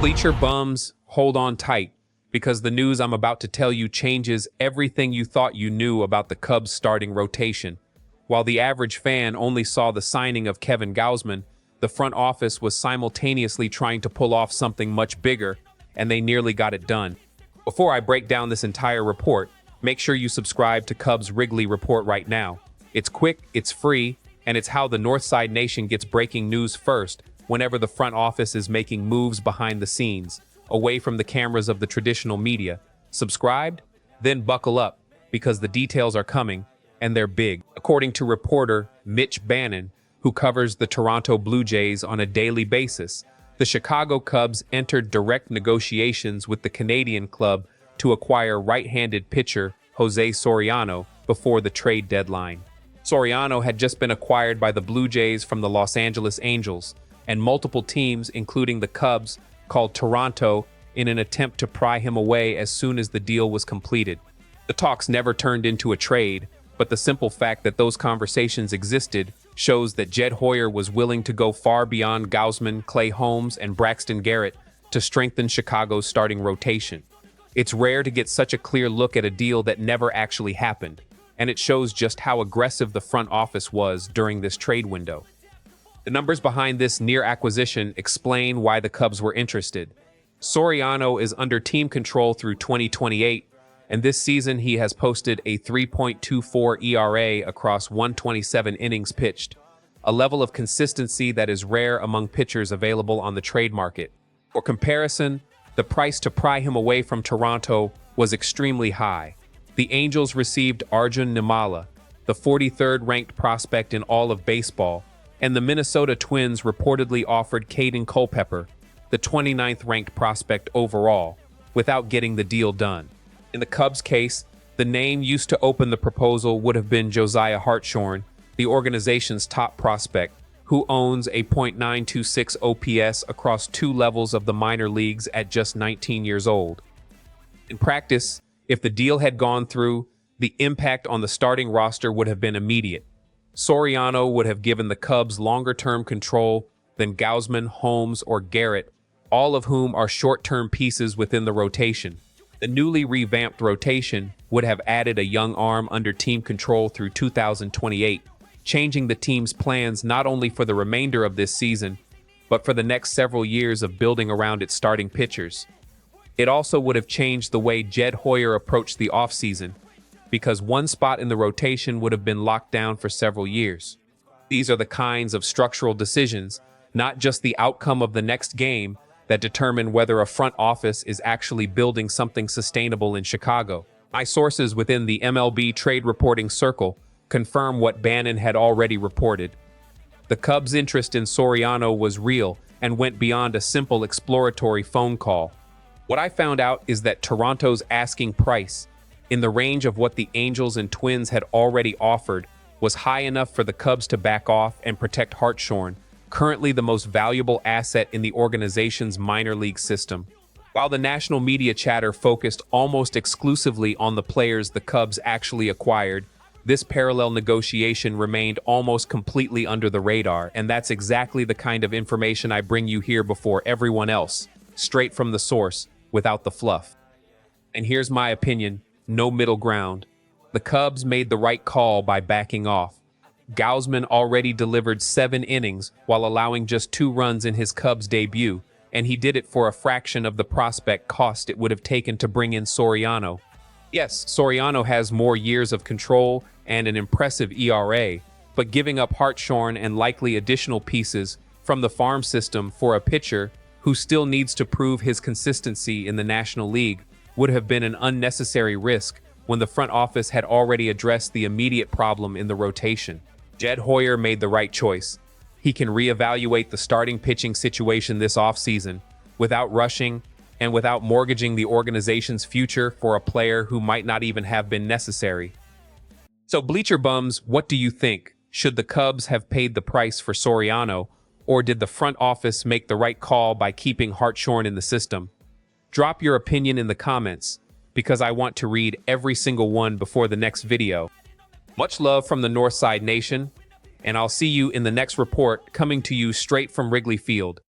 Bleacher bums, hold on tight, because the news I'm about to tell you changes everything you thought you knew about the Cubs' starting rotation. While the average fan only saw the signing of Kevin Gausman, the front office was simultaneously trying to pull off something much bigger, and they nearly got it done. Before I break down this entire report, make sure you subscribe to Cubs Wrigley Report right now. It's quick, it's free, and it's how the Northside Nation gets breaking news first whenever the front office is making moves behind the scenes, away from the cameras of the traditional media. Subscribed? Then buckle up, because the details are coming, and they're big. According to reporter Mitch Bannon, who covers the Toronto Blue Jays on a daily basis, the Chicago Cubs entered direct negotiations with the Canadian club to acquire right-handed pitcher Jose Soraniano before the trade deadline. Soraniano had just been acquired by the Blue Jays from the Los Angeles Angels, and multiple teams, including the Cubs, called Toronto in an attempt to pry him away as soon as the deal was completed. The talks never turned into a trade, but the simple fact that those conversations existed shows that Jed Hoyer was willing to go far beyond Gausman, Clay Holmes, and Braxton Garrett to strengthen Chicago's starting rotation. It's rare to get such a clear look at a deal that never actually happened, and it shows just how aggressive the front office was during this trade window. The numbers behind this near acquisition explain why the Cubs were interested. Soriano is under team control through 2028, and this season he has posted a 3.24 ERA across 127 innings pitched, a level of consistency that is rare among pitchers available on the trade market. For comparison, the price to pry him away from Toronto was extremely high. The Angels received Arjun Nimala, the 43rd ranked prospect in all of baseball, and the Minnesota Twins reportedly offered Caden Culpepper, the 29th ranked prospect overall, without getting the deal done. In the Cubs' case, the name used to open the proposal would have been Josiah Hartshorn, the organization's top prospect, who owns a .926 OPS across 2 levels of the minor leagues at just 19 years old. In practice, if the deal had gone through, the impact on the starting roster would have been immediate. Soriano would have given the Cubs longer-term control than Gausman, Holmes, or Garrett, all of whom are short-term pieces within the rotation. The newly revamped rotation would have added a young arm under team control through 2028, changing the team's plans not only for the remainder of this season, but for the next several years of building around its starting pitchers. It also would have changed the way Jed Hoyer approached the offseason, because one spot in the rotation would have been locked down for several years. These are the kinds of structural decisions, not just the outcome of the next game, that determine whether a front office is actually building something sustainable in Chicago. My sources within the MLB trade reporting circle confirm what Bannon had already reported. The Cubs' interest in Soriano was real and went beyond a simple exploratory phone call. What I found out is that Toronto's asking price, in the range of what the Angels and Twins had already offered, was high enough for the Cubs to back off and protect Hartshorn, currently the most valuable asset in the organization's minor league system. While the national media chatter focused almost exclusively on the players the Cubs actually acquired, this parallel negotiation remained almost completely under the radar, and that's exactly the kind of information I bring you here before everyone else, straight from the source, without the fluff. And here's my opinion. No middle ground. The Cubs made the right call by backing off. Gausman already delivered 7 innings while allowing just 2 runs in his Cubs debut, and he did it for a fraction of the prospect cost it would have taken to bring in Soriano. Yes, Soriano has more years of control and an impressive ERA, but giving up Hartshorn and likely additional pieces from the farm system for a pitcher who still needs to prove his consistency in the National League would have been an unnecessary risk when the front office had already addressed the immediate problem in the rotation. Jed Hoyer made the right choice. He can reevaluate the starting pitching situation this offseason without rushing and without mortgaging the organization's future for a player who might not even have been necessary. So, Bleacher Bums, what do you think? Should the Cubs have paid the price for Soriano, or did the front office make the right call by keeping Hartshorn in the system? Drop your opinion in the comments, because I want to read every single one before the next video. Much love from the Northside Nation, and I'll see you in the next report coming to you straight from Wrigley Field.